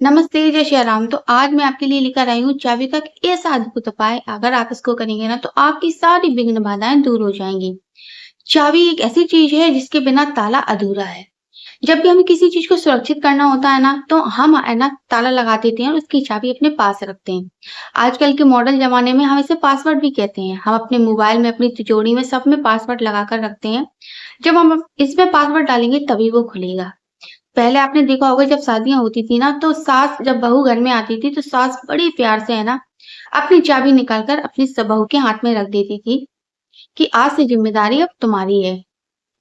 नमस्ते, जय श्री राम। तो आज मैं आपके लिए लेकर आई हूँ चाबी का एक ऐसा अद्भुत उपाय, अगर आप इसको करेंगे ना तो आपकी सारी विघ्न बाधाएँ दूर हो जाएँगी। चाबी एक ऐसी चीज़ है जिसके बिना ताला अधूरा है। जब भी हमें किसी चीज़ को सुरक्षित करना होता है ना, तो हम है ना ताला लगा देते हैं और उसकी चाबी अपने पास रखते हैं। आजकल के मॉडर्न ज़माने में हम इसे पासवर्ड भी कहते हैं। हम अपने मोबाइल में, अपनी तिजोरी में, सब में पासवर्ड लगा कर रखते हैं। जब हम इसमें पासवर्ड डालेंगे तभी वो खुलेगा। पहले आपने देखा होगा जब शादियाँ होती थी ना, तो सास जब बहू घर में आती थी, तो सास बड़ी प्यार से है ना, अपनी चाबी निकाल कर अपनी बहू के हाथ में रख देती थी कि आज से ज़िम्मेदारी अब तुम्हारी है।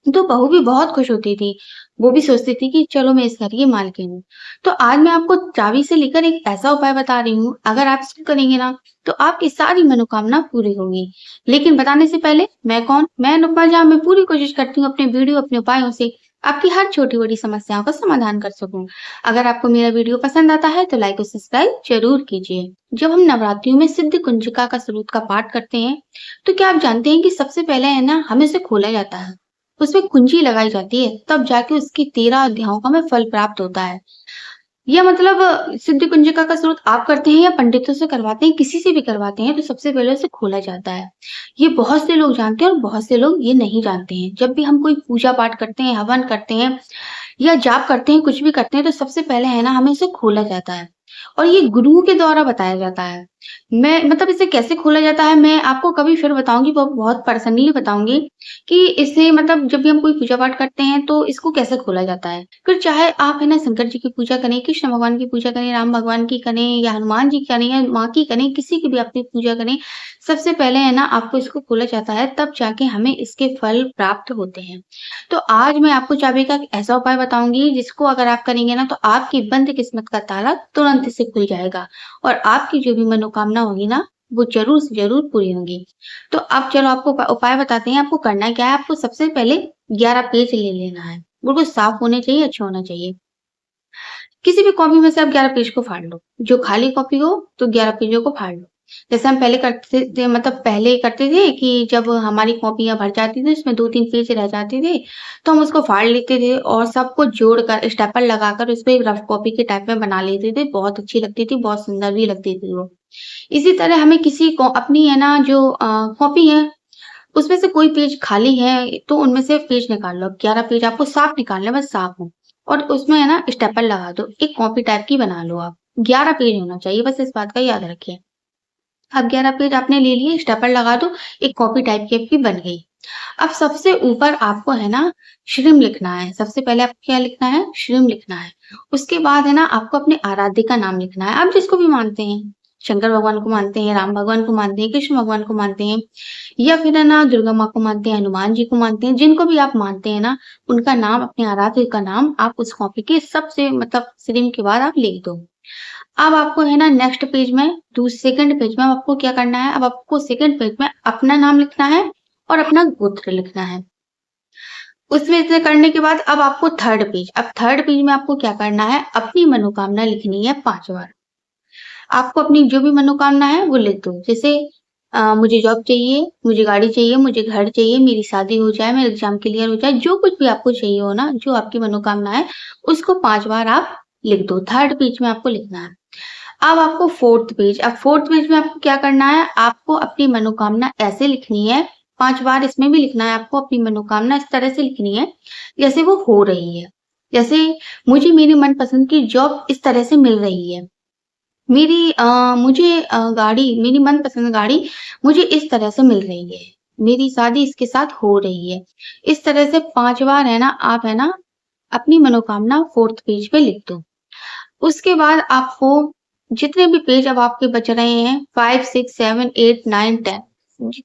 तो बहू भी बहुत खुश होती थी। वो भी सोचती थी कि चलो मैं इस घर की मालकिन हूँ। तो आज मैं आपको चाबी से लेकर एक ऐसा उपाय बता रही हूँ, अगर आप इसको करेंगे ना, तो आपकी सारी मनोकामना पूरी होगी। लेकिन बताने से पहले मैं कौन? मैं अनुपमा झा। मैं पूरी कोशिश करती हूँ अपने वीडियो, अपने उपायों से आपकी हर छोटी-बड़ी समस्याओं का समाधान कर सकूँ। अगर आपको मेरा वीडियो पसंद आता है तो लाइक और सब्सक्राइब ज़रूर कीजिए। जब हम नवरात्रियों में सिद्ध कुंजिका का स्रोत का पाठ करते हैं, तो क्या आप जानते हैं कि सबसे पहले है ना हमें उसे खोला जाता है। उसमें कुंजी लगाई जाती है, तब जाके उसकी 13 अध्यायों का हमें फल प्राप्त होता है। या मतलब सिद्धि कुंजिका का स्रोत आप करते हैं या पंडितों से करवाते हैं, किसी से भी करवाते हैं, तो सबसे पहले उसे खोला जाता है। ये बहुत से लोग जानते हैं और बहुत से लोग ये नहीं जानते हैं। जब भी हम कोई पूजा पाठ करते हैं, हवन करते हैं या जाप करते हैं, कुछ भी करते हैं, तो सबसे पहले है ना हमें इसे खोला जाता है और ये गुरुओं के द्वारा बताया जाता है। मैं मतलब इसे कैसे खोला जाता है, मैं आपको कभी फिर बताऊँगी, वो बहुत पर्सनली बताऊँगी कि इसे मतलब जब भी हम कोई पूजा पाठ करते हैं तो इसको कैसे खोला जाता है। फिर चाहे आप है ना शंकर जी की पूजा करें, कृष्ण भगवान की पूजा करें, राम भगवान की करें या हनुमान जी की करें या माँ की करें, किसी की भी अपनी पूजा करें, सबसे पहले है ना आपको इसको खोला जाता है, तब जाके हमें इसके फल प्राप्त होते हैं। तो आज मैं आपको चाबी का एक ऐसा उपाय बताऊँगी जिसको अगर आप करेंगे ना तो आपकी बंद किस्मत का ताला तुरंत से खुल जाएगा और आपकी जो भी मनोकामना होगी ना, वो ज़रूर से ज़रूर पूरी होंगी। तो अब चलो आपको उपाय बताते हैं, आपको करना क्या है, आपको सबसे पहले 11 पेज ले लेना है। बिल्कुल साफ होने चाहिए, अच्छे होना चाहिए। किसी भी कॉपी में से आप 11 पेज को फाड़ लो। जो खाली कॉपी हो तो 11 पेजों को फाड़ लो। जैसे हम पहले करते थे, मतलब पहले करते थे कि जब हमारी कॉपियाँ भर जाती थी, उसमें 2-3 पेज रह जाते थे, तो हम उसको फाड़ लेते थे और सबको जोड़कर स्टेपल लगाकर उसपे रफ कॉपी के टाइप में बना लेते थे। बहुत अच्छी लगती थी, बहुत सुंदर भी लगती थी वो। इसी तरह हमें किसी को अपनी है ना जो कॉपी है, उसमें से कोई पेज खाली है, तो उनमें से पेज निकाल लो। 11 पेज आपको साफ निकालना है, बस साफ हो और उसमें है ना स्टेपल लगा दो। एक कॉपी टाइप की बना लो आप। 11 पेज होना चाहिए, बस इस बात का याद रखिए। अब 11 पेज आपने ले लिए, स्टेपल लगा दो, एक कॉपी टाइप की आपकी बन गई। अब सबसे ऊपर आपको है ना श्रीम लिखना है। सबसे पहले आपको क्या लिखना है? श्रीम लिखना है। उसके बाद है ना आपको अपने आराध्य का नाम लिखना है। आप जिसको भी मानते हैं, शंकर भगवान को मानते हैं, राम भगवान को मानते हैं, कृष्ण भगवान को मानते हैं या फिर है ना दुर्गा माँ को मानते हैं, हनुमान जी को मानते हैं, जिनको भी आप मानते हैं ना, उनका नाम, अपने आराध्य का नाम आप उस कॉपी के सबसे मतलब श्रीम के बाद आप लिख दो। अब आपको है ना नेक्स्ट पेज में, सेकंड पेज में आपको क्या करना है? अब आपको सेकंड पेज में अपना नाम लिखना है और अपना गोत्र लिखना है। उसमें से करने के बाद अब आपको थर्ड पेज में आपको क्या करना है? अपनी मनोकामना लिखनी है 5 बार। आपको अपनी जो भी मनोकामना है वो लिख दो। जैसे मुझे जॉब चाहिए, मुझे गाड़ी चाहिए, मुझे घर चाहिए, मेरी शादी हो जाए, मेरा एग्ज़ाम क्लियर हो जाए, जो कुछ भी आपको चाहिए हो ना, जो आपकी मनोकामना है, उसको 5 बार आप लिख दो। थर्ड पेज में आपको लिखना है। अब आपको फोर्थ पेज में आपको क्या करना है? आपको अपनी मनोकामना ऐसे लिखनी है, 5 बार इसमें भी लिखना है आपको अपनी मनोकामना इस तरह से लिखनी है, जैसे वो हो रही है। जैसे मुझे मेरी मनपसंद की जॉब इस तरह से मिल रही है। मुझे मेरी मनपसंद गाड़ी मुझे इस तरह से मिल रही है। मेरी शादी इसके साथ हो रही है। इस तरह से 5 बार है ना, आप है ना अपनी मनोकामना 4th पेज पे लिख दो। उसके बाद आपको जितने भी पेज अब आपके बच रहे हैं 5, 6, 7, 8, 9, 10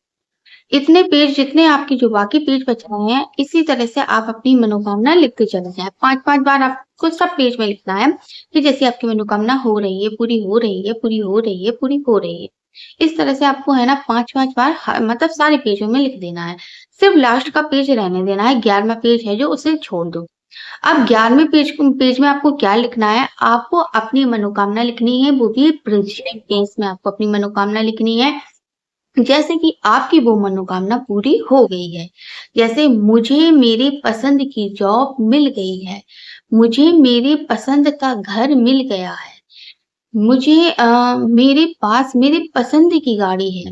इतने पेज जितने आपके जो बाकी पेज बच रहे हैं, इसी तरह से आप अपनी मनोकामना लिखते चले जाएँ। 5-5 बार आपको सब पेज में लिखना है कि जैसे आपकी मनोकामना हो रही है, पूरी हो रही है, पूरी हो रही है, पूरी हो रही है। इस तरह से आपको है ना 5-5 बार मतलब सारे पेजों में लिख देना है। सिर्फ लास्ट का पेज रहने देना है, 11वां पेज है जो उसे छोड़ दो। अब 11वें पेज में आपको क्या लिखना है? आपको अपनी मनोकामना लिखनी है, वो भी प्रेजेंट टेंस में आपको अपनी मनोकामना लिखनी है। जैसे कि आपकी वो मनोकामना पूरी हो गई है। जैसे मुझे मेरी पसंद की जॉब मिल गई है, मुझे मेरी पसंद का घर मिल गया है, मुझे मेरे पास मेरी पसंद की गाड़ी है,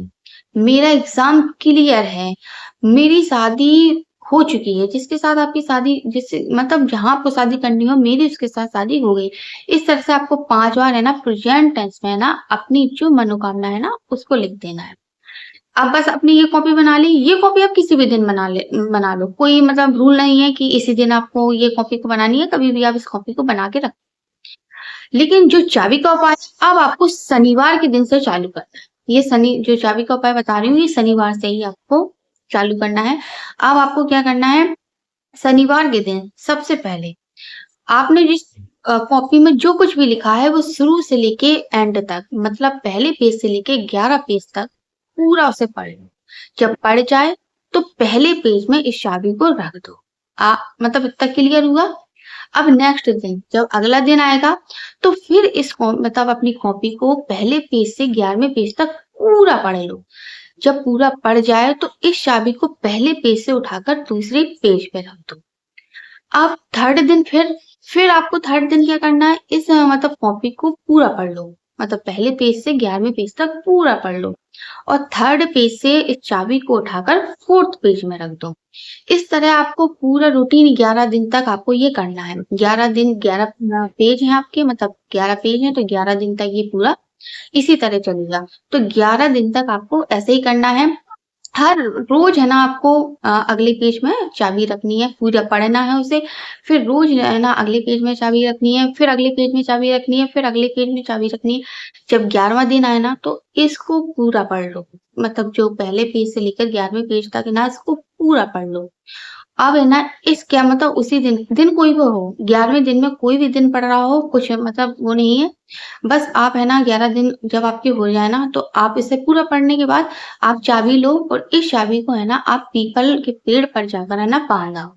मेरा एग्ज़ाम क्लियर है, मेरी शादी हो चुकी है, जिसके साथ आपकी शादी जिससे मतलब जहाँ आपको शादी करनी हो मेरी उसके साथ शादी हो गई। इस तरह से आपको 5 बार है ना प्रेज़ेंट टेंस में है ना अपनी जो मनोकामना है ना उसको लिख देना है। आप बस अपनी ये कॉपी बना ली, ये कॉपी आप किसी भी दिन बना लो। कोई मतलब रूल नहीं है कि इसी दिन आपको ये कॉपी को बनानी है, कभी भी आप इस कॉपी को बना के रख। लेकिन जो चाबी का उपाय अब आपको शनिवार के दिन से चालू करना है। ये शनि जो चाबी का उपाय बता रही हूँ, ये शनिवार से ही आपको चालू करना है। अब आपको क्या करना है, शनिवार के दिन सबसे पहले आपने जिस कॉपी में जो कुछ भी लिखा है, वो शुरू से लेके एंड तक मतलब पहले पेज से लेके 11 पेज तक पूरा उसे पढ़ लो। जब पढ़ जाए, तो पहले पेज में इस चाबी को रख दो। मतलब इतना क्लियर हुआ? अब नेक्स्ट दिन जब अगला दिन आएगा तो फिर इस मतलब अपनी कॉपी को पहले पेज से 11वें पेज तक पूरा पढ़ लो। जब पूरा पढ़ जाए तो इस चाबी को पहले पेज से उठाकर दूसरे पेज पे रख दो। अब थर्ड दिन फिर आपको थर्ड दिन क्या करना है, इस मतलब कॉपी को पूरा पढ़ लो। मतलब पहले पेज से 11वें पेज तक पूरा पढ़ लो और थर्ड पेज से इस चाबी को उठाकर फोर्थ पेज में रख दो। इस तरह आपको पूरा रूटीन 11 दिन तक आपको ये करना है। 11 दिन 11 पेज हैं आपके, मतलब 11 पेज हैं तो 11 दिन तक ये पूरा इसी तरह चलेगा। तो 11 दिन तक आपको ऐसे ही करना है। हर रोज है ना आपको अगले पेज में चाबी रखनी है, पूरा पढ़ना है उसे। फिर रोज है ना अगले पेज में चाबी रखनी है, फिर अगले पेज में चाबी रखनी है, फिर अगले पेज में चाबी रखनी है। जब 11वां दिन आए ना तो इसको पूरा पढ़ लो। मतलब जो पहले पेज से लेकर 11वें पेज तक है ना इसको पूरा पढ़ लो। अब है ना इस क्या मतलब उसी दिन कोई भी हो, 11वें दिन में कोई भी दिन पड़ रहा हो, कुछ मतलब वो नहीं है। बस आप है ना 11 दिन जब आपके हो जाए ना तो आप इसे पूरा पढ़ने के बाद आप चाबी लो और इस चाबी को है ना आप पीपल के पेड़ पर जाकर है ना बाँध आओ।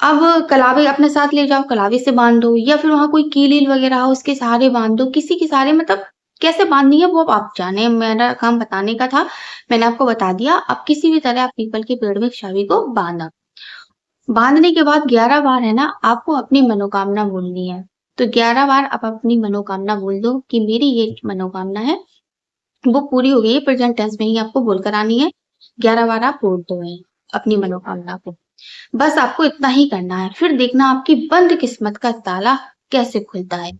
अब कलावे अपने साथ ले जाओ, कलावे से बाँध दो या फिर वहाँ कोई कील-वील वगैरह हो उसके सहारे बाँध दो, किसी के सहारे मतलब कैसे बाँधनी है वो अब आप जाने, मेरा काम बताने का था, मैंने आपको बता दिया। अब किसी भी तरह आप पीपल के पेड़ में चाबी को बाँधा। बाँधने के बाद 11 बार है ना आपको अपनी मनोकामना बोलनी है। तो 11 बार आप अपनी मनोकामना बोल दो कि मेरी ये मनोकामना है, वो पूरी हो गई है, प्रेज़ेंट टेंस में ही आपको बोलकर आनी है। 11 बार आप बोल दो अपनी मनोकामना को। बस आपको इतना ही करना है, फिर देखना आपकी बंद किस्मत का ताला कैसे खुलता है।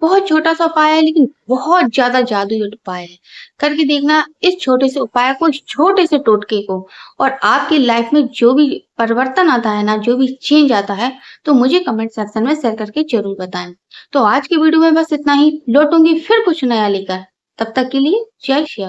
बहुत छोटा-सा उपाय है लेकिन बहुत ज़्यादा जादुई उपाय है। करके देखना इस छोटे से उपाय को, इस छोटे से टोटके को और आपकी लाइफ में जो भी परिवर्तन आता है ना, जो भी चेंज आता है, तो मुझे कमेंट सेक्शन में शेयर करके ज़रूर बताएँ। तो आज की वीडियो में बस इतना ही, लौटूँगी फिर कुछ नया लेकर। तब तक के लिए जय श्री